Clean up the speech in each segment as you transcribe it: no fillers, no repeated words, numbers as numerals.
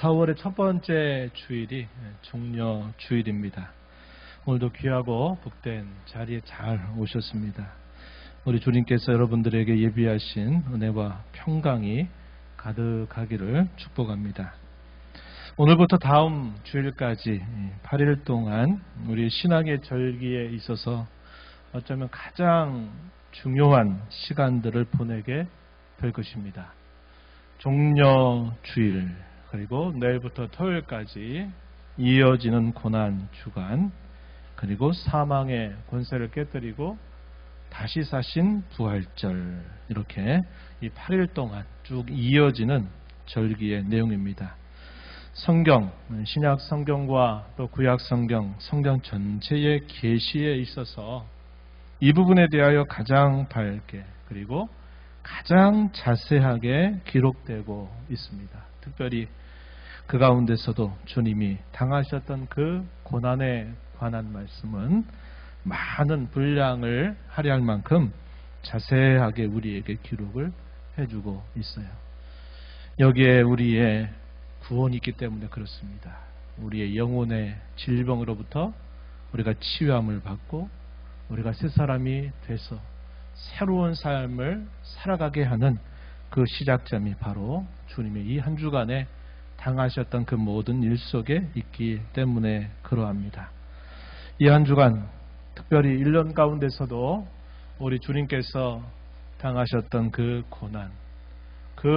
4월의 첫 번째 주일이 종려 주일입니다. 오늘도 귀하고 복된 자리에 잘 오셨습니다. 우리 주님께서 여러분들에게 예비하신 은혜와 평강이 가득하기를 축복합니다. 오늘부터 다음 주일까지 8일 동안 우리 신앙의 절기에 있어서 어쩌면 가장 중요한 시간들을 보내게 될 것입니다. 종려 주일, 그리고 내일부터 토요일까지 이어지는 고난 주간, 그리고 사망의 권세를 깨뜨리고 다시 사신 부활절, 이렇게 이 8일 동안 쭉 이어지는 절기의 내용입니다. 성경, 신약 성경과 또 구약 성경, 성경 전체의 계시에 있어서 이 부분에 대하여 가장 밝게 그리고 가장 자세하게 기록되고 있습니다. 특별히 그 가운데서도 주님이 당하셨던 그 고난에 관한 말씀은 많은 분량을 할애할 만큼 자세하게 우리에게 기록을 해주고 있어요. 여기에 우리의 구원이 있기 때문에 그렇습니다. 우리의 영혼의 질병으로부터 우리가 치유함을 받고 우리가 새 사람이 돼서 새로운 삶을 살아가게 하는 그 시작점이 바로 주님의 이 한 주간에 당하셨던 그 모든 일 속에 있기 때문에 그러합니다. 이 한 주간, 특별히 1년 가운데서도 우리 주님께서 당하셨던 그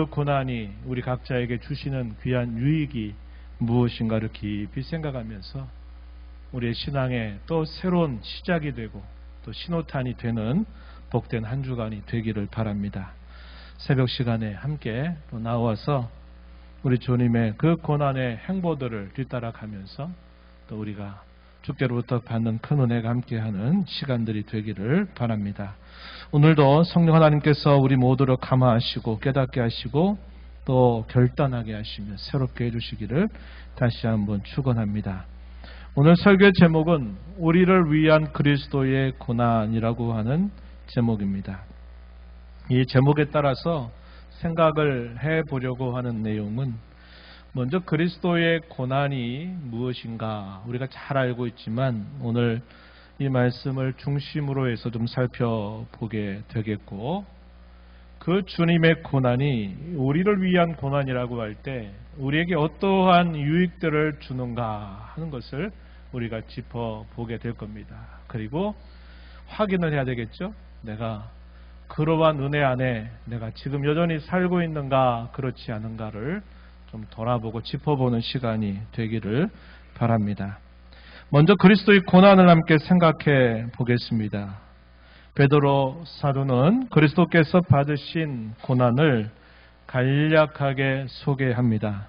고난이 우리 각자에게 주시는 귀한 유익이 무엇인가를 깊이 생각하면서 우리의 신앙에 또 새로운 시작이 되고 또 신호탄이 되는 복된 한 주간이 되기를 바랍니다. 새벽 시간에 함께 또 나와서 우리 주님의 그 고난의 행보들을 뒤따라가면서 또 우리가 주께로부터 받는 큰 은혜가 함께하는 시간들이 되기를 바랍니다. 오늘도 성령 하나님께서 우리 모두를 감화하시고 깨닫게 하시고 또 결단하게 하시며 새롭게 해주시기를 다시 한번 축원합니다. 오늘 설교의 제목은 우리를 위한 그리스도의 고난이라고 하는 제목입니다. 이 제목에 따라서 생각을 해보려고 하는 내용은 먼저 그리스도의 고난이 무엇인가 우리가 잘 알고 있지만 오늘 이 말씀을 중심으로 해서 좀 살펴보게 되겠고, 그 주님의 고난이 우리를 위한 고난이라고 할 때 우리에게 어떠한 유익들을 주는가 하는 것을 우리가 짚어보게 될 겁니다. 그리고 확인을 해야 되겠죠. 내가 그러한 은혜 안에 내가 지금 여전히 살고 있는가 그렇지 않은가를 좀 돌아보고 짚어보는 시간이 되기를 바랍니다. 먼저 그리스도의 고난을 함께 생각해 보겠습니다. 베드로 사도는 그리스도께서 받으신 고난을 간략하게 소개합니다.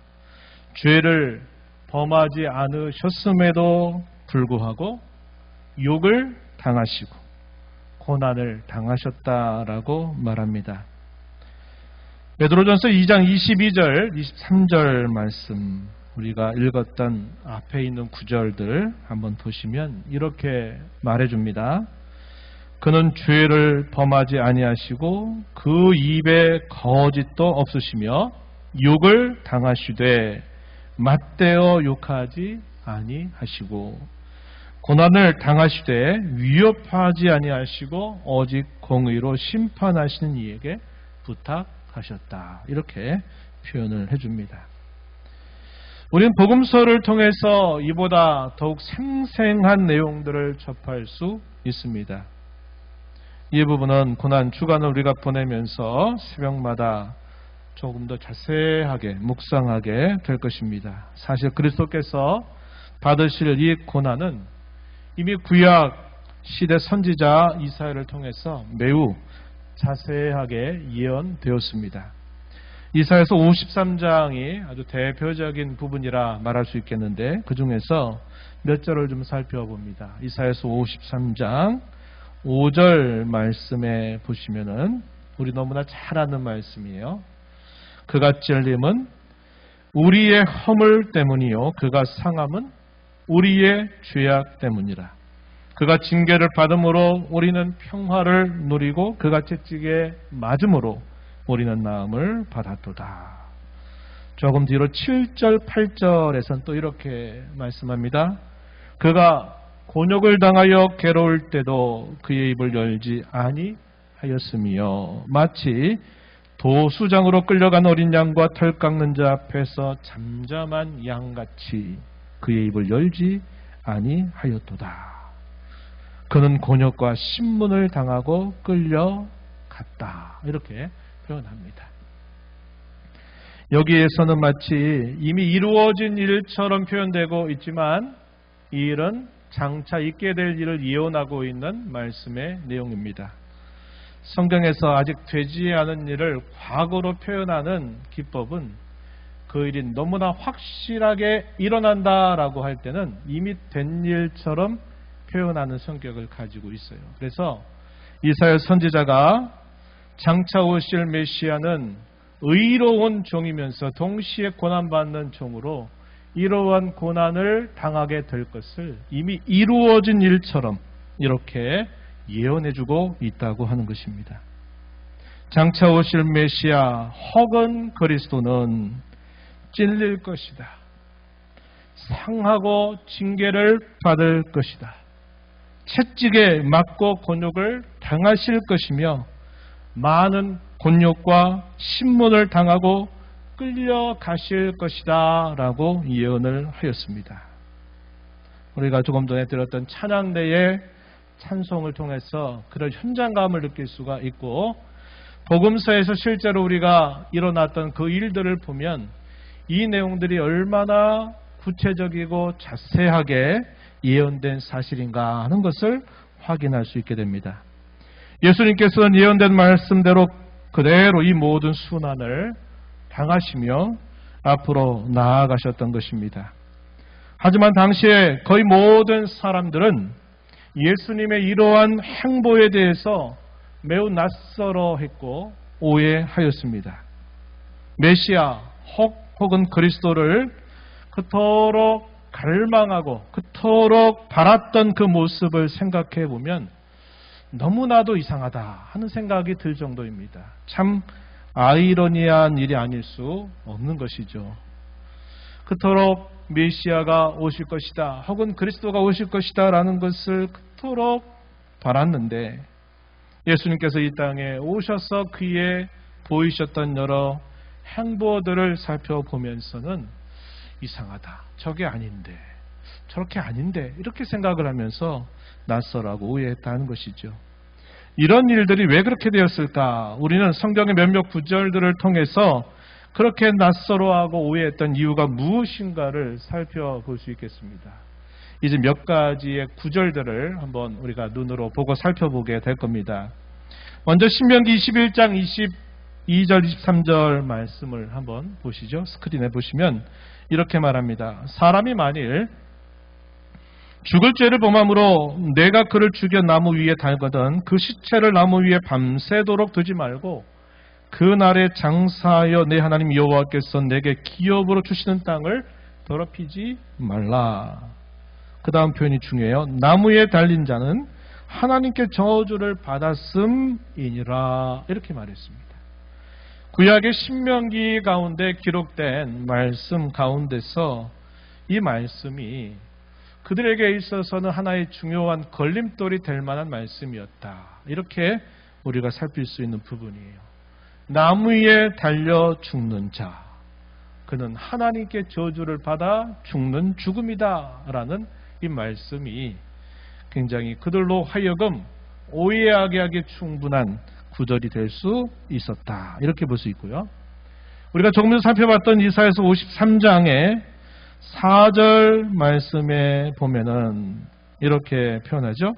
죄를 범하지 않으셨음에도 불구하고 욕을 당하시고 고난을 당하셨다라고 말합니다. 베드로전서 2장 22절, 23절 말씀, 우리가 읽었던 앞에 있는 구절들 한번 보시면 이렇게 말해줍니다. 그는 죄를 범하지 아니하시고 그 입에 거짓도 없으시며 욕을 당하시되 맞대어 욕하지 아니하시고 고난을 당하시되 위협하지 아니하시고 오직 공의로 심판하시는 이에게 부탁하셨다. 이렇게 표현을 해줍니다. 우리는 복음서를 통해서 이보다 더욱 생생한 내용들을 접할 수 있습니다. 이 부분은 고난 주간을 우리가 보내면서 새벽마다 조금 더 자세하게 묵상하게 될 것입니다. 사실 그리스도께서 받으실 이 고난은 이미 구약 시대 선지자 이사야를 통해서 매우 자세하게 예언되었습니다. 이사야서 53장이 아주 대표적인 부분이라 말할 수 있겠는데 그 중에서 몇 절을 좀 살펴봅니다. 이사야서 53장 5절 말씀에 보시면은 우리 너무나 잘 아는 말씀이에요. 그가 찔림은 우리의 허물 때문이요 그가 상함은 우리의 죄악 때문이라. 그가 징계를 받음으로 우리는 평화를 누리고 그가 채찍에 맞음으로 우리는 나음을 받았도다. 조금 뒤로 7절, 8절에서는 또 이렇게 말씀합니다. 그가 곤욕을 당하여 괴로울 때도 그의 입을 열지 아니하였으며 마치 도수장으로 끌려간 어린 양과 털 깎는 자 앞에서 잠잠한 양같이 그의 입을 열지 아니하였도다. 그는 곤욕과 신문을 당하고 끌려갔다. 이렇게 표현합니다. 여기에서는 마치 이미 이루어진 일처럼 표현되고 있지만 이 일은 장차 있게 될 일을 예언하고 있는 말씀의 내용입니다. 성경에서 아직 되지 않은 일을 과거로 표현하는 기법은 그 일이 너무나 확실하게 일어난다라고 할 때는 이미 된 일처럼 표현하는 성격을 가지고 있어요. 그래서 이사야 선지자가 장차 오실 메시아는 의로운 종이면서 동시에 고난받는 종으로 이러한 고난을 당하게 될 것을 이미 이루어진 일처럼 이렇게 예언해주고 있다고 하는 것입니다. 장차 오실 메시아 혹은 그리스도는 찔릴 것이다. 상하고 징계를 받을 것이다. 채찍에 맞고 곤욕을 당하실 것이며 많은 곤욕과 신문을 당하고 끌려가실 것이다 라고 예언을 하였습니다. 우리가 조금 전에 들었던 찬양대의 찬송을 통해서 그런 현장감을 느낄 수가 있고 복음서에서 실제로 우리가 일어났던 그 일들을 보면 이 내용들이 얼마나 구체적이고 자세하게 예언된 사실인가 하는 것을 확인할 수 있게 됩니다. 예수님께서는 예언된 말씀대로 그대로 이 모든 순환을 당하시며 앞으로 나아가셨던 것입니다. 하지만 당시에 거의 모든 사람들은 예수님의 이러한 행보에 대해서 매우 낯설어했고 오해하였습니다. 메시아 혹은 그리스도를 그토록 갈망하고 그토록 바랐던 그 모습을 생각해 보면 너무나도 이상하다 하는 생각이 들 정도입니다. 참 아이러니한 일이 아닐 수 없는 것이죠. 그토록 메시아가 오실 것이다 혹은 그리스도가 오실 것이다 라는 것을 그토록 바랐는데 예수님께서 이 땅에 오셔서 그의 보이셨던 여러 행보들을 살펴보면서는 이상하다, 저게 아닌데, 저렇게 아닌데 이렇게 생각을 하면서 낯설하고 오해했다는 것이죠. 이런 일들이 왜 그렇게 되었을까? 우리는 성경의 몇몇 구절들을 통해서 그렇게 낯설어하고 오해했던 이유가 무엇인가를 살펴볼 수 있겠습니다. 이제 몇 가지의 구절들을 한번 우리가 눈으로 보고 살펴보게 될 겁니다. 먼저 신명기 21장 22절 23절 말씀을 한번 보시죠. 스크린에 보시면 이렇게 말합니다. 사람이 만일 죽을 죄를 범함으로 내가 그를 죽여 나무 위에 달거든 그 시체를 나무 위에 밤새도록 두지 말고 그날에 장사하여 내 하나님 여호와께서 내게 기업으로 주시는 땅을 더럽히지 말라. 그 다음 표현이 중요해요. 나무에 달린 자는 하나님께 저주를 받았음이니라. 이렇게 말했습니다. 구약의 신명기 가운데 기록된 말씀 가운데서 이 말씀이 그들에게 있어서는 하나의 중요한 걸림돌이 될 만한 말씀이었다. 이렇게 우리가 살필 수 있는 부분이에요. 나무 위에 달려 죽는 자, 그는 하나님께 저주를 받아 죽는 죽음이다 라는 이 말씀이 굉장히 그들로 하여금 오해하게 하기 충분한 구절이 될 수 있었다. 이렇게 볼 수 있고요. 우리가 조금 전 살펴봤던 이사야서 53장의 4절 말씀에 보면은 이렇게 표현하죠.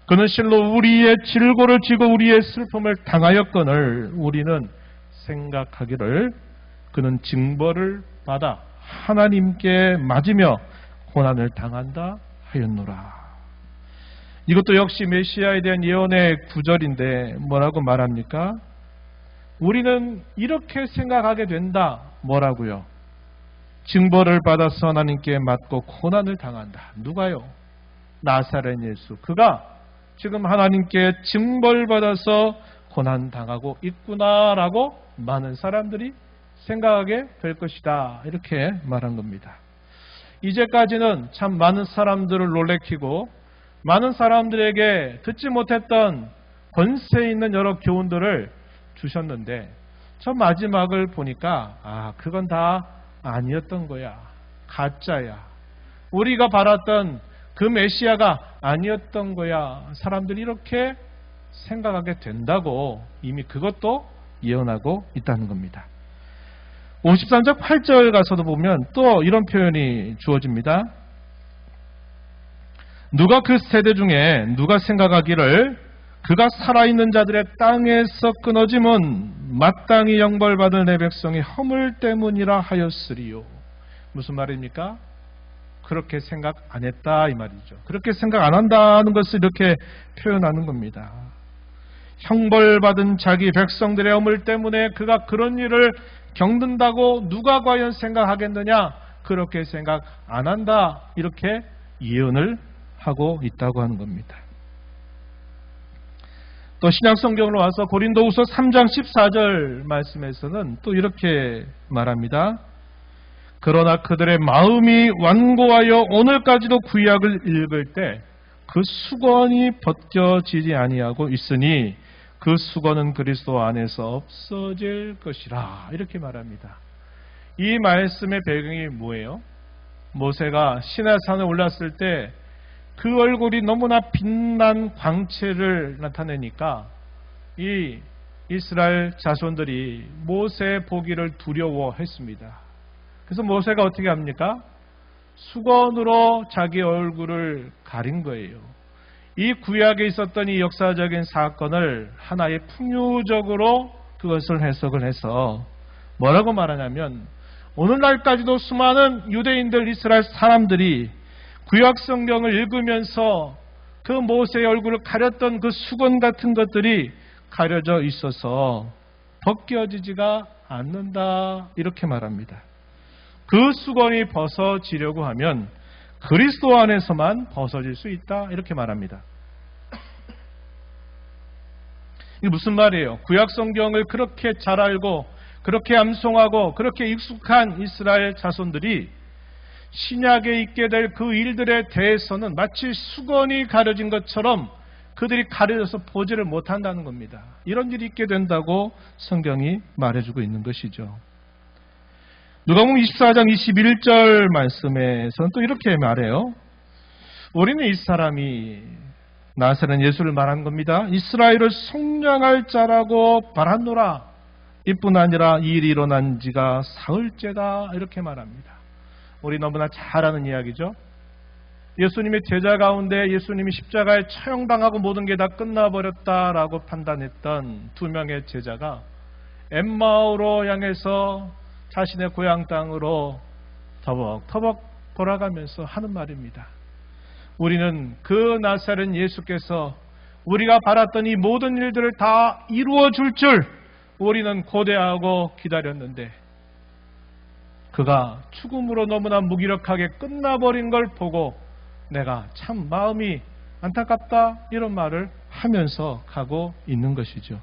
그는 실로 우리의 질고를 지고 우리의 슬픔을 당하였거늘 우리는 생각하기를 그는 징벌을 받아 하나님께 맞으며 고난을 당한다 하였노라. 이것도 역시 메시아에 대한 예언의 구절인데 뭐라고 말합니까? 우리는 이렇게 생각하게 된다. 뭐라고요? 징벌을 받아서 하나님께 맞고 고난을 당한다. 누가요? 나사렛 예수. 그가 지금 하나님께 징벌받아서 고난당하고 있구나라고 많은 사람들이 생각하게 될 것이다. 이렇게 말한 겁니다. 이제까지는 참 많은 사람들을 놀래키고 많은 사람들에게 듣지 못했던 권세 있는 여러 교훈들을 주셨는데 저 마지막을 보니까 그건 다 아니었던 거야. 가짜야. 우리가 바랐던 그 메시아가 아니었던 거야. 사람들이 이렇게 생각하게 된다고 이미 그것도 예언하고 있다는 겁니다. 53장 8절 가서도 보면 또 이런 표현이 주어집니다. 누가 그 세대 중에 누가 생각하기를 그가 살아있는 자들의 땅에서 끊어짐은 마땅히 영벌받을 내 백성의 허물 때문이라 하였으리요. 무슨 말입니까? 그렇게 생각 안 했다 이 말이죠. 그렇게 생각 안 한다는 것을 이렇게 표현하는 겁니다. 형벌받은 자기 백성들의 허물 때문에 그가 그런 일을 겪는다고 누가 과연 생각하겠느냐? 그렇게 생각 안 한다. 이렇게 예언을 하고 있다고 하는 겁니다. 또 신약성경으로 와서 고린도후서 3장 14절 말씀에서는 또 이렇게 말합니다. 그러나 그들의 마음이 완고하여 오늘까지도 구약을 읽을 때 그 수건이 벗겨지지 아니하고 있으니 그 수건은 그리스도 안에서 없어질 것이라. 이렇게 말합니다. 이 말씀의 배경이 뭐예요? 모세가 시내산에 올랐을 때 그 얼굴이 너무나 빛난 광채를 나타내니까 이 이스라엘 자손들이 모세 보기를 두려워했습니다. 그래서 모세가 어떻게 합니까? 수건으로 자기 얼굴을 가린 거예요. 이 구약에 있었던 이 역사적인 사건을 하나의 풍요적으로 그것을 해석을 해서 뭐라고 말하냐면 오늘날까지도 수많은 유대인들 이스라엘 사람들이 구약 성경을 읽으면서 그 모세의 얼굴을 가렸던 그 수건 같은 것들이 가려져 있어서 벗겨지지가 않는다 이렇게 말합니다. 그 수건이 벗어지려고 하면 그리스도 안에서만 벗어질 수 있다 이렇게 말합니다. 이게 무슨 말이에요? 구약 성경을 그렇게 잘 알고 그렇게 암송하고 그렇게 익숙한 이스라엘 자손들이 신약에 있게 될 그 일들에 대해서는 마치 수건이 가려진 것처럼 그들이 가려져서 보지를 못한다는 겁니다. 이런 일이 있게 된다고 성경이 말해주고 있는 것이죠. 누가복음 24장 21절 말씀에서는 또 이렇게 말해요. 우리는 이 사람이 나사렛 예수를 말한 겁니다. 이스라엘을 속량할 자라고 말하노라. 이뿐 아니라 이 일이 일어난 지가 사흘째다 이렇게 말합니다. 우리 너무나 잘 아는 이야기죠. 예수님의 제자 가운데 예수님이 십자가에 처형당하고 모든 게 다 끝나버렸다라고 판단했던 두 명의 제자가 엠마오로 향해서 자신의 고향 땅으로 터벅터벅 돌아가면서 하는 말입니다. 우리는 그 나사렛 예수께서 우리가 바랐던 이 모든 일들을 다 이루어 줄 줄 우리는 고대하고 기다렸는데 그가 죽음으로 너무나 무기력하게 끝나버린 걸 보고 내가 참 마음이 안타깝다 이런 말을 하면서 가고 있는 것이죠.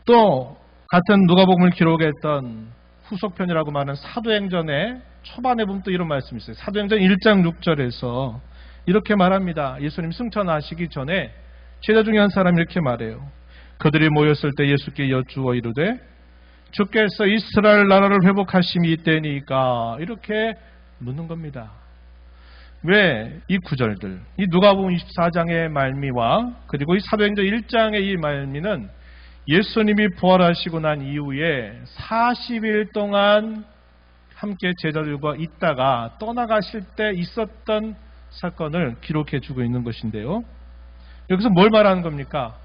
또 같은 누가복음을 기록했던 후속편이라고 말하는 사도행전의 초반에 보면 또 이런 말씀이 있어요. 사도행전 1장 6절에서 이렇게 말합니다. 예수님 승천하시기 전에 제자 중에 한 사람이 이렇게 말해요. 그들이 모였을 때 예수께 여쭈어 이르되 주께서 이스라엘 나라를 회복하심이 이때니까 이렇게 묻는 겁니다. 왜 이 구절들, 이 누가복음 24장의 말미와 그리고 이 사도행전 1장의 이 말미는 예수님이 부활하시고 난 이후에 40일 동안 함께 제자들과 있다가 떠나가실 때 있었던 사건을 기록해주고 있는 것인데요. 여기서 뭘 말하는 겁니까?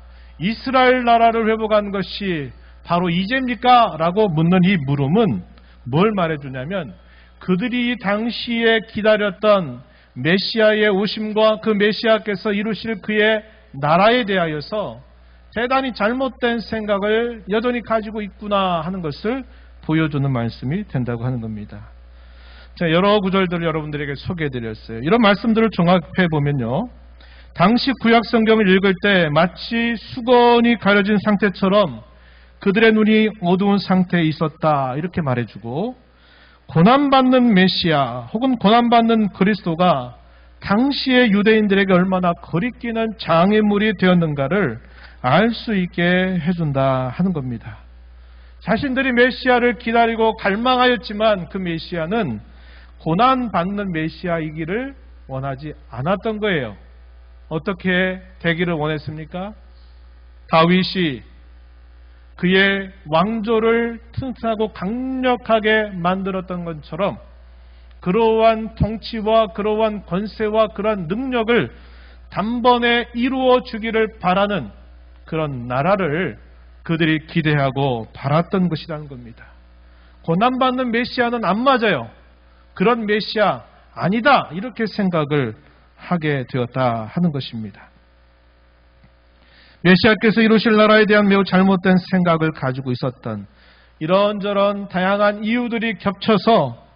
이스라엘 나라를 회복한 것이 바로 이제입니까? 라고 묻는 이 물음은 뭘 말해주냐면 그들이 당시에 기다렸던 메시아의 오심과 그 메시아께서 이루실 그의 나라에 대하여서 대단히 잘못된 생각을 여전히 가지고 있구나 하는 것을 보여주는 말씀이 된다고 하는 겁니다. 자, 여러 구절들을 여러분들에게 소개해드렸어요. 이런 말씀들을 종합해보면요. 당시 구약 성경을 읽을 때 마치 수건이 가려진 상태처럼 그들의 눈이 어두운 상태에 있었다 이렇게 말해주고, 고난받는 메시아 혹은 고난받는 그리스도가 당시의 유대인들에게 얼마나 거리끼는 장애물이 되었는가를 알 수 있게 해준다 하는 겁니다. 자신들이 메시아를 기다리고 갈망하였지만 그 메시아는 고난받는 메시아이기를 원하지 않았던 거예요. 어떻게 되기를 원했습니까? 다윗이 그의 왕조를 튼튼하고 강력하게 만들었던 것처럼 그러한 통치와 그러한 권세와 그러한 능력을 단번에 이루어 주기를 바라는 그런 나라를 그들이 기대하고 바랐던 것이라는 겁니다. 고난받는 메시아는 안 맞아요. 그런 메시아 아니다 이렇게 생각을 하게 되었다 하는 것입니다. 메시아께서 이루실 나라에 대한 매우 잘못된 생각을 가지고 있었던 이런저런 다양한 이유들이 겹쳐서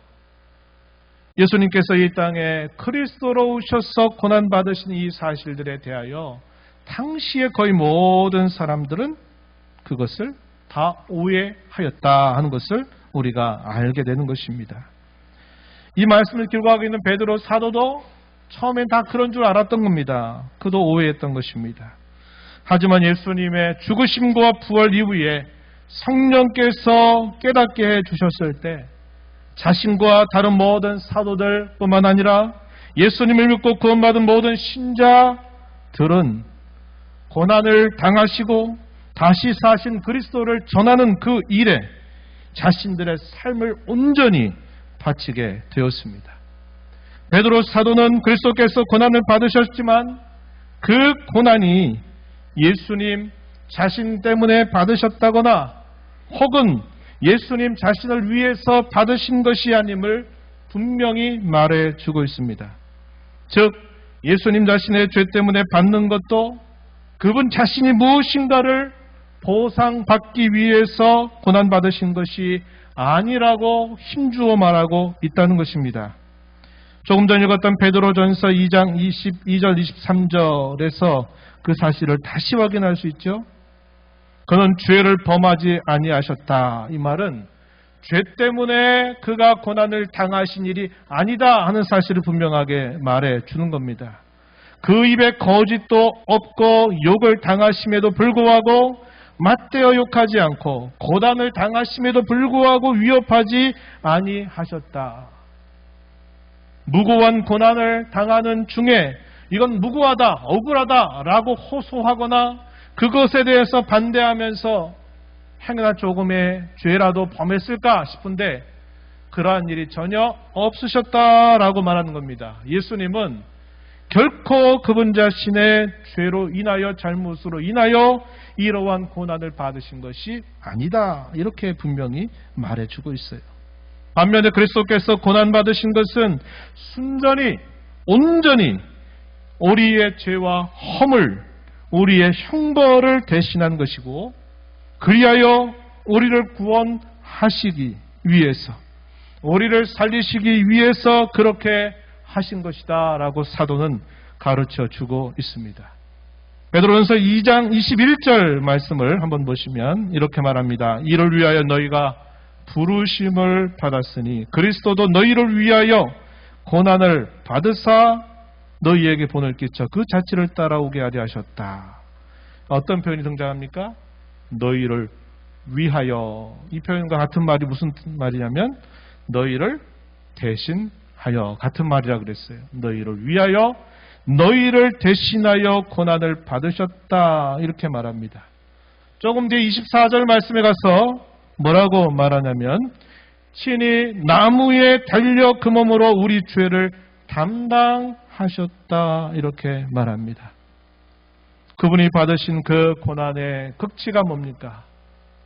예수님께서 이 땅에 그리스도로 오셔서 고난받으신 이 사실들에 대하여 당시의 거의 모든 사람들은 그것을 다 오해하였다 하는 것을 우리가 알게 되는 것입니다. 이 말씀을 기록하고 있는 베드로 사도도 처음엔 다 그런 줄 알았던 겁니다. 그도 오해했던 것입니다. 하지만 예수님의 죽으심과 부활 이후에 성령께서 깨닫게 해주셨을 때 자신과 다른 모든 사도들 뿐만 아니라 예수님을 믿고 구원받은 모든 신자들은 고난을 당하시고 다시 사신 그리스도를 전하는 그 일에 자신들의 삶을 온전히 바치게 되었습니다. 베드로 사도는 그리스도께서 고난을 받으셨지만 그 고난이 예수님 자신 때문에 받으셨다거나 혹은 예수님 자신을 위해서 받으신 것이 아님을 분명히 말해주고 있습니다. 즉 예수님 자신의 죄 때문에 받는 것도 그분 자신이 무엇인가를 보상받기 위해서 고난받으신 것이 아니라고 힘주어 말하고 있다는 것입니다. 조금 전 읽었던 베드로전서 2장 22절 23절에서 그 사실을 다시 확인할 수 있죠. 그는 죄를 범하지 아니하셨다. 이 말은 죄 때문에 그가 고난을 당하신 일이 아니다 하는 사실을 분명하게 말해주는 겁니다. 그 입에 거짓도 없고 욕을 당하심에도 불구하고 맞대어 욕하지 않고 고난을 당하심에도 불구하고 위협하지 아니하셨다. 무고한 고난을 당하는 중에 이건 무고하다, 억울하다라고 호소하거나 그것에 대해서 반대하면서 행여나 조금의 죄라도 범했을까 싶은데 그러한 일이 전혀 없으셨다라고 말하는 겁니다. 예수님은 결코 그분 자신의 죄로 인하여 잘못으로 인하여 이러한 고난을 받으신 것이 아니다. 이렇게 분명히 말해주고 있어요. 반면에 그리스도께서 고난받으신 것은 순전히 온전히 우리의 죄와 허물, 우리의 형벌을 대신한 것이고 그리하여 우리를 구원하시기 위해서 우리를 살리시기 위해서 그렇게 하신 것이다 라고 사도는 가르쳐 주고 있습니다. 베드로전서 2장 21절 말씀을 한번 보시면 이렇게 말합니다. 이를 위하여 너희가 부르심을 받았으니 그리스도도 너희를 위하여 고난을 받으사 너희에게 본을 끼쳐 그 자취를 따라오게 하려 하셨다. 어떤 표현이 등장합니까? 너희를 위하여. 이 표현과 같은 말이 무슨 말이냐면 너희를 대신하여 같은 말이라 그랬어요. 너희를 위하여 너희를 대신하여 고난을 받으셨다 이렇게 말합니다. 조금 뒤에 24절 말씀에 가서 뭐라고 말하냐면 친히 나무에 달려 그 몸으로 우리 죄를 담당하셨다 이렇게 말합니다. 그분이 받으신 그 고난의 극치가 뭡니까?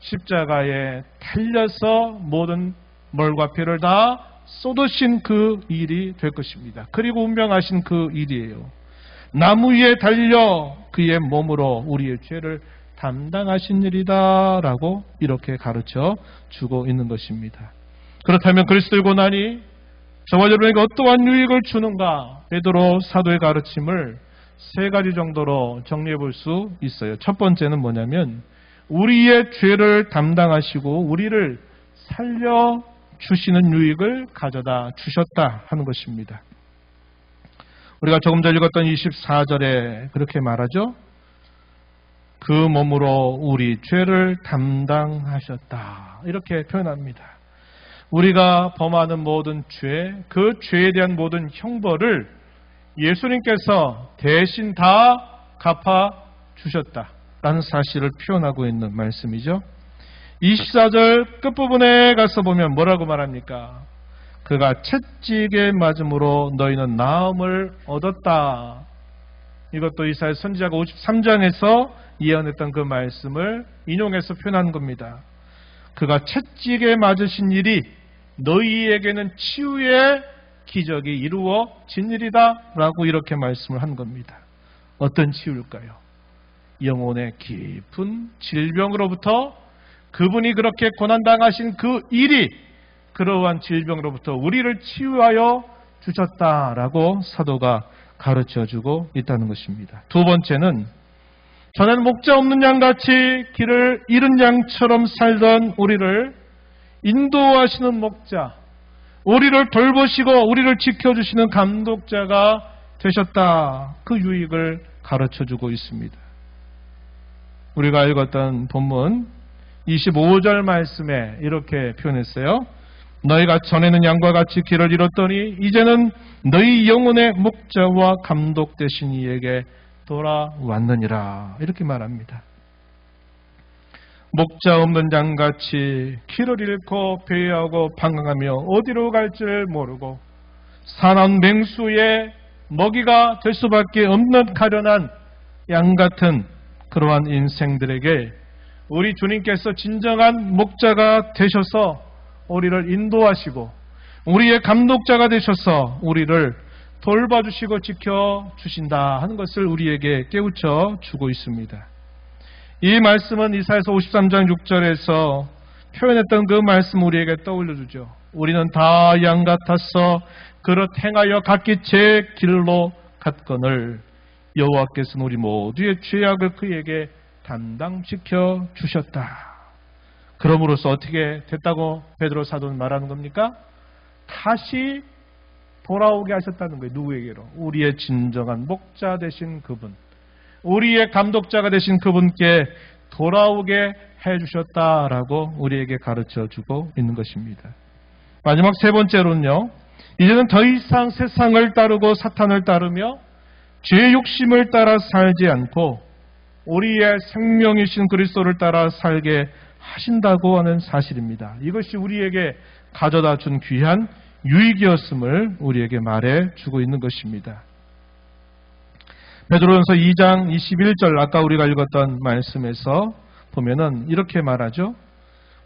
십자가에 달려서 모든 mor과 피를 다 쏟으신 그 일이 될 것입니다. 그리고 운명하신 그 일이에요. 나무 위에 달려 그의 몸으로 우리의 죄를 담당하신 일이다 라고 이렇게 가르쳐 주고 있는 것입니다. 그렇다면 그리스도의 고난이 저와 여러분에게 어떠한 유익을 주는가? 베드로 사도의 가르침을 세 가지 정도로 정리해 볼 수 있어요. 첫 번째는 뭐냐면 우리의 죄를 담당하시고 우리를 살려주시는 유익을 가져다 주셨다 하는 것입니다. 우리가 조금 전 읽었던 24절에 그렇게 말하죠. 그 몸으로 우리 죄를 담당하셨다. 이렇게 표현합니다. 우리가 범하는 모든 죄, 그 죄에 대한 모든 형벌을 예수님께서 대신 다 갚아주셨다라는 사실을 표현하고 있는 말씀이죠. 24절 끝부분에 가서 보면 뭐라고 말합니까? 그가 채찍에 맞음으로 너희는 나음을 얻었다. 이것도 이사야 선지자가 53장에서 예언했던 그 말씀을 인용해서 표현한 겁니다. 그가 채찍에 맞으신 일이 너희에게는 치유의 기적이 이루어진 일이다 라고 이렇게 말씀을 한 겁니다. 어떤 치유일까요? 영혼의 깊은 질병으로부터 그분이 그렇게 고난당하신 그 일이 그러한 질병으로부터 우리를 치유하여 주셨다라고 사도가 가르쳐주고 있다는 것입니다. 두 번째는 전에는 목자 없는 양같이 길을 잃은 양처럼 살던 우리를 인도하시는 목자, 우리를 돌보시고 우리를 지켜주시는 감독자가 되셨다. 그 유익을 가르쳐주고 있습니다. 우리가 읽었던 본문 25절 말씀에 이렇게 표현했어요. 너희가 전에는 양과 같이 길을 잃었더니 이제는 너희 영혼의 목자와 감독 되신 이에게 돌아왔느니라. 이렇게 말합니다. 목자 없는 양같이 길을 잃고 배회하고 방황하며 어디로 갈지를 모르고 사나운 맹수의 먹이가 될 수밖에 없는 가련한 양 같은 그러한 인생들에게 우리 주님께서 진정한 목자가 되셔서 우리를 인도하시고 우리의 감독자가 되셔서 우리를 돌봐주시고 지켜주신다 하는 것을 우리에게 깨우쳐 주고 있습니다. 이 말씀은 이사야서 53장 6절에서 표현했던 그 말씀 우리에게 떠올려주죠. 우리는 다 양 같아서 그릇 행하여 각기 제 길로 갔거늘 여호와께서는 우리 모두의 죄악을 그에게 담당시켜 주셨다. 그럼으로써 어떻게 됐다고 베드로 사도는 말하는 겁니까? 다시 돌아오게 하셨다는 거예요. 누구에게로? 우리의 진정한 목자 되신 그분, 우리의 감독자가 되신 그분께 돌아오게 해주셨다라고 우리에게 가르쳐주고 있는 것입니다. 마지막 세 번째로는요. 이제는 더 이상 세상을 따르고 사탄을 따르며 죄의 욕심을 따라 살지 않고 우리의 생명이신 그리스도를 따라 살게 하신다고 하는 사실입니다. 이것이 우리에게 가져다 준 귀한 유익이었음을 우리에게 말해주고 있는 것입니다. 베드로전서 2장 21절 아까 우리가 읽었던 말씀에서 보면은 이렇게 말하죠.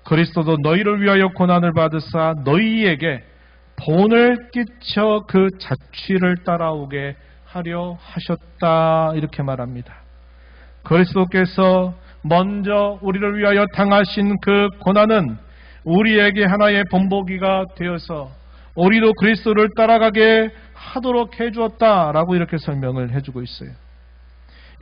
그리스도도 너희를 위하여 고난을 받으사 너희에게 본을 끼쳐 그 자취를 따라오게 하려 하셨다 이렇게 말합니다. 그리스도께서 먼저 우리를 위하여 당하신 그 고난은 우리에게 하나의 본보기가 되어서 우리도 그리스도를 따라가게 하도록 해주었다라고 이렇게 설명을 해주고 있어요.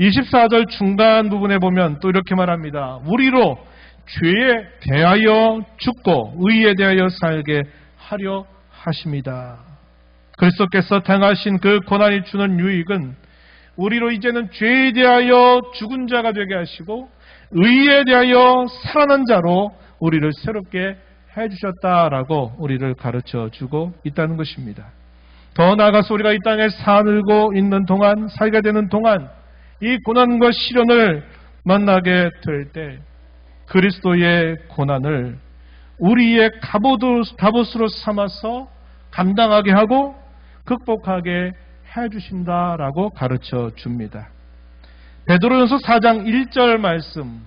24절 중간 부분에 보면 또 이렇게 말합니다. 우리로 죄에 대하여 죽고 의에 대하여 살게 하려 하십니다. 그리스도께서 당하신 그 고난이 주는 유익은 우리로 이제는 죄에 대하여 죽은 자가 되게 하시고 의에 대하여 살아난 자로 우리를 새롭게 해주셨다라고 우리를 가르쳐주고 있다는 것입니다. 더 나아가서 우리가 이 땅에 살고 있는 동안, 살게 되는 동안 이 고난과 시련을 만나게 될 때 그리스도의 고난을 우리의 갑옷으로 삼아서 감당하게 하고 극복하게 해주신다라고 가르쳐 줍니다. 베드로전서 4장 1절 말씀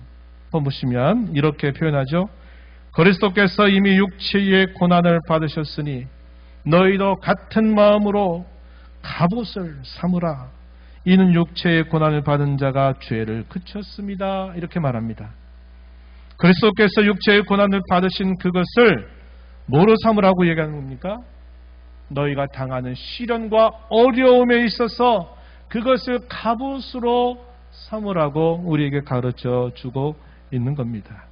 보시면 이렇게 표현하죠. 그리스도께서 이미 육체의 고난을 받으셨으니 너희도 같은 마음으로 갑옷을 삼으라. 이는 육체의 고난을 받은 자가 죄를 그쳤습니다. 이렇게 말합니다. 그리스도께서 육체의 고난을 받으신 그것을 뭐로 삼으라고 얘기하는 겁니까? 너희가 당하는 시련과 어려움에 있어서 그것을 갑옷으로 삼으라고 우리에게 가르쳐 주고 있는 겁니다.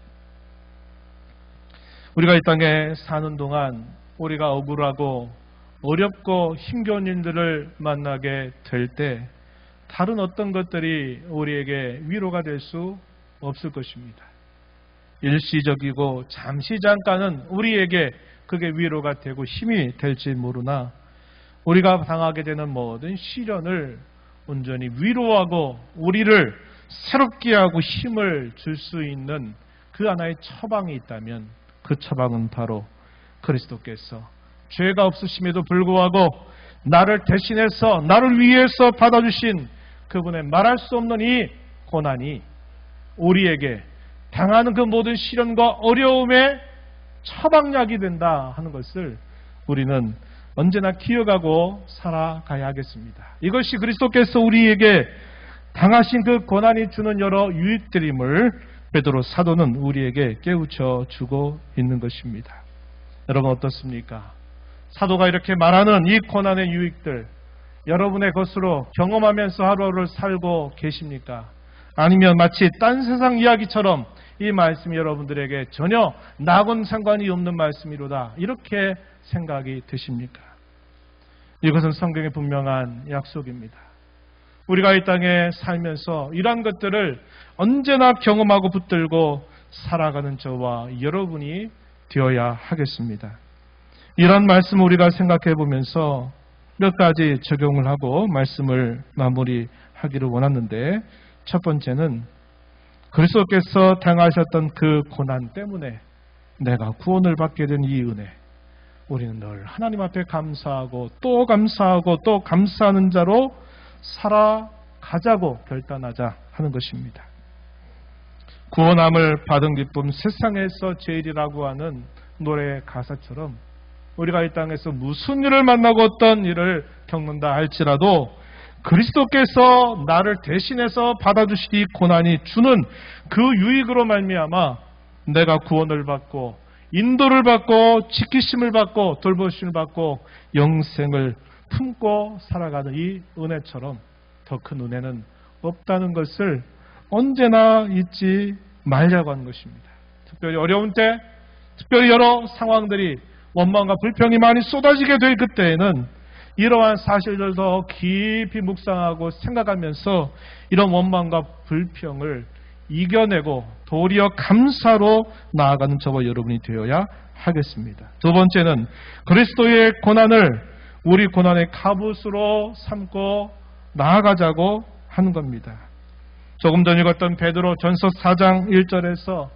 우리가 이 땅에 사는 동안 우리가 억울하고 어렵고 힘겨운 일들을 만나게 될 때 다른 어떤 것들이 우리에게 위로가 될 수 없을 것입니다. 일시적이고 잠시 잠깐은 우리에게 그게 위로가 되고 힘이 될지 모르나 우리가 당하게 되는 모든 시련을 온전히 위로하고 우리를 새롭게 하고 힘을 줄 수 있는 그 하나의 처방이 있다면 그 처방은 바로 그리스도께서 죄가 없으심에도 불구하고 나를 대신해서 나를 위해서 받아주신 그분의 말할 수 없는 이 고난이 우리에게 당하는 그 모든 시련과 어려움의 처방약이 된다 하는 것을 우리는 언제나 기억하고 살아가야 하겠습니다. 이것이 그리스도께서 우리에게 당하신 그 고난이 주는 여러 유익들임을 베드로 사도는 우리에게 깨우쳐 주고 있는 것입니다. 여러분 어떻습니까? 사도가 이렇게 말하는 이 고난의 유익들 여러분의 것으로 경험하면서 하루를 살고 계십니까? 아니면 마치 딴 세상 이야기처럼 이 말씀이 여러분들에게 전혀 나하고는 상관이 없는 말씀이로다 이렇게 생각이 드십니까? 이것은 성경의 분명한 약속입니다. 우리가 이 땅에 살면서 이러한 것들을 언제나 경험하고 붙들고 살아가는 저와 여러분이 되어야 하겠습니다. 이런 말씀을 우리가 생각해 보면서 몇 가지 적용을 하고 말씀을 마무리하기를 원하는데 첫 번째는 그리스도께서 당하셨던 그 고난 때문에 내가 구원을 받게 된 이 은혜 우리는 늘 하나님 앞에 감사하고 또 감사하고 또 감사하는 자로 살아가자고 결단하자 하는 것입니다. 구원함을 받은 기쁨 세상에서 제일이라고 하는 노래 가사처럼 우리가 이 땅에서 무슨 일을 만나고 어떤 일을 겪는다 할지라도 그리스도께서 나를 대신해서 받아주신 이 고난이 주는 그 유익으로 말미암아 내가 구원을 받고 인도를 받고 지키심을 받고 돌보심을 받고 영생을 품고 살아가는 이 은혜처럼 더 큰 은혜는 없다는 것을 언제나 잊지 말자고 하는 것입니다. 특별히 어려운 때, 특별히 여러 상황들이 원망과 불평이 많이 쏟아지게 될 그때에는 이러한 사실들을 더 깊이 묵상하고 생각하면서 이런 원망과 불평을 이겨내고 도리어 감사로 나아가는 저와 여러분이 되어야 하겠습니다. 두 번째는 그리스도의 고난을 우리 고난의 갑옷으로 삼고 나아가자고 하는 겁니다. 조금 전 읽었던 베드로 전서 4장 1절에서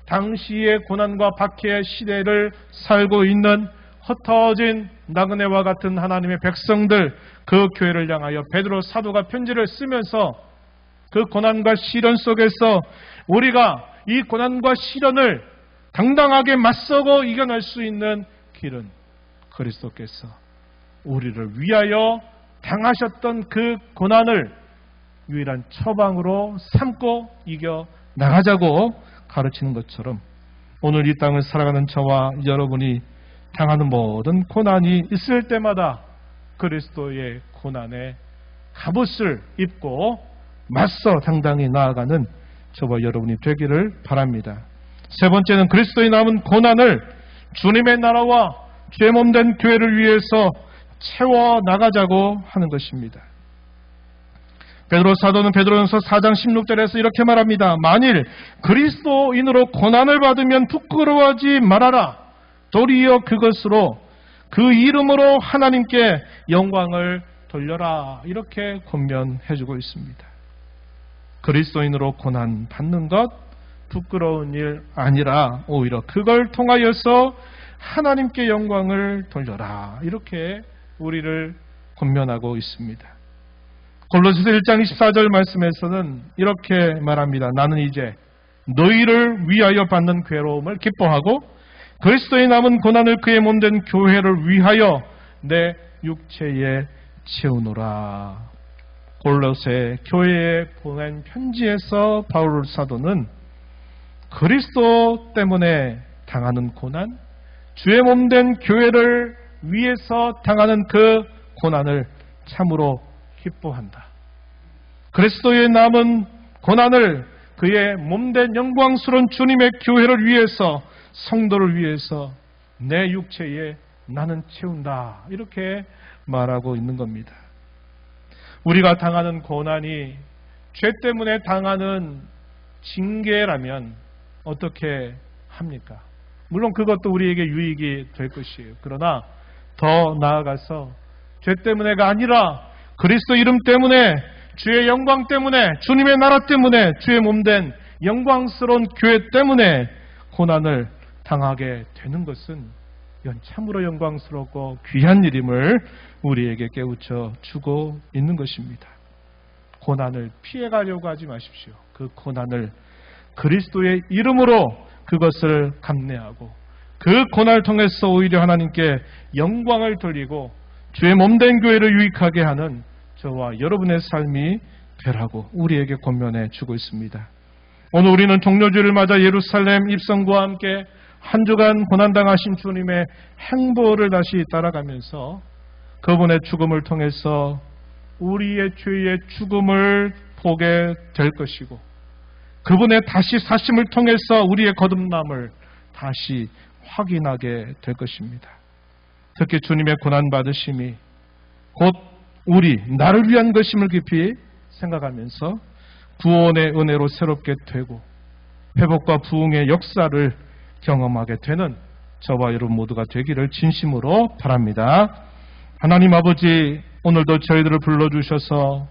당시의 고난과 박해의 시대를 살고 있는 흩어진 나그네와 같은 하나님의 백성들 그 교회를 향하여 베드로 사도가 편지를 쓰면서 그 고난과 시련 속에서 우리가 이 고난과 시련을 당당하게 맞서고 이겨낼 수 있는 길은 그리스도께서 우리를 위하여 당하셨던 그 고난을 유일한 처방으로 삼고 이겨 나가자고 가르치는 것처럼 오늘 이 땅을 살아가는 저와 여러분이 당하는 모든 고난이 있을 때마다 그리스도의 고난의 갑옷을 입고 맞서 당당히 나아가는 저와 여러분이 되기를 바랍니다. 세 번째는 그리스도의 남은 고난을 주님의 나라와 죄 몸된 교회를 위해서 채워 나가자고 하는 것입니다. 베드로 사도는 베드로전서 4장 16절에서 이렇게 말합니다. 만일 그리스도인으로 고난을 받으면 부끄러워하지 말아라. 도리어 그것으로 그 이름으로 하나님께 영광을 돌려라. 이렇게 권면해주고 있습니다. 그리스도인으로 고난 받는 것 부끄러운 일 아니라 오히려 그걸 통하여서 하나님께 영광을 돌려라. 이렇게 우리를 권면하고 있습니다. 골로새서 1장 24절 말씀에서는 이렇게 말합니다. 나는 이제 너희를 위하여 받는 괴로움을 기뻐하고 그리스도의 남은 고난을 그의 몸된 교회를 위하여 내 육체에 채우노라. 골로새 교회에 보낸 편지에서 바울 사도는 그리스도 때문에 당하는 고난, 주의 몸된 교회를 위해서 당하는 그 고난을 참으로 기뻐한다. 그리스도의 남은 고난을 그의 몸된 영광스러운 주님의 교회를 위해서, 성도를 위해서 내 육체에 나는 채운다. 이렇게 말하고 있는 겁니다. 우리가 당하는 고난이 죄 때문에 당하는 징계라면 어떻게 합니까? 물론 그것도 우리에게 유익이 될 것이에요. 그러나 더 나아가서 죄 때문에가 아니라 그리스도 이름 때문에, 주의 영광 때문에, 주님의 나라 때문에, 주의 몸된 영광스러운 교회 때문에 고난을 당하게 되는 것은 이건 참으로 영광스럽고 귀한 일임을 우리에게 깨우쳐 주고 있는 것입니다. 고난을 피해가려고 하지 마십시오. 그 고난을 그리스도의 이름으로 그것을 감내하고 그 고난을 통해서 오히려 하나님께 영광을 돌리고 주의 몸된 교회를 유익하게 하는 저와 여러분의 삶이 되라고 우리에게 권면해 주고 있습니다. 오늘 우리는 종료주일을 맞아 예루살렘 입성과 함께 한 주간 고난당하신 주님의 행보를 다시 따라가면서 그분의 죽음을 통해서 우리의 죄의 죽음을 보게 될 것이고 그분의 다시 사심을 통해서 우리의 거듭남을 다시 확인하게 될 것입니다. 특히 주님의 고난받으심이 곧 나를 위한 것임을 깊이 생각하면서 구원의 은혜로 새롭게 되고 회복과 부흥의 역사를 경험하게 되는 저와 여러분 모두가 되기를 진심으로 바랍니다. 하나님 아버지, 오늘도 저희들을 불러주셔서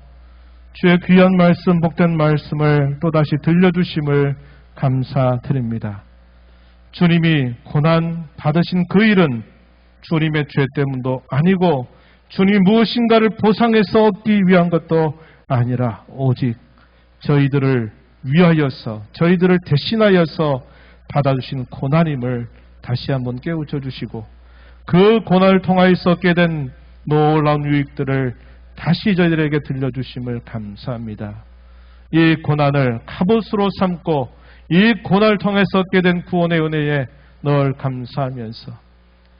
주의 귀한 말씀, 복된 말씀을 또다시 들려주심을 감사드립니다. 주님이 고난 받으신 그 일은 주님의 죄 때문도 아니고 주님이 무엇인가를 보상해서 얻기 위한 것도 아니라 오직 저희들을 위하여서, 저희들을 대신하여서 받아주신 고난임을 다시 한번 깨우쳐 주시고 그 고난을 통하여서 얻게 된 놀라운 유익들을 다시 저희들에게 들려주심을 감사합니다. 이 고난을 갑옷으로 삼고 이 고난을 통해서 얻게 된 구원의 은혜에 늘 감사하면서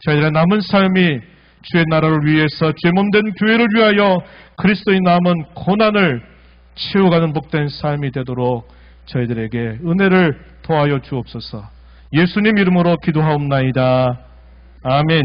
저희들의 남은 삶이 주의 나라를 위해서 주의 몸된 교회를 위하여 그리스도의 남은 고난을 채워가는 복된 삶이 되도록 저희들에게 은혜를 더하여 주옵소서. 예수님 이름으로 기도하옵나이다. 아멘.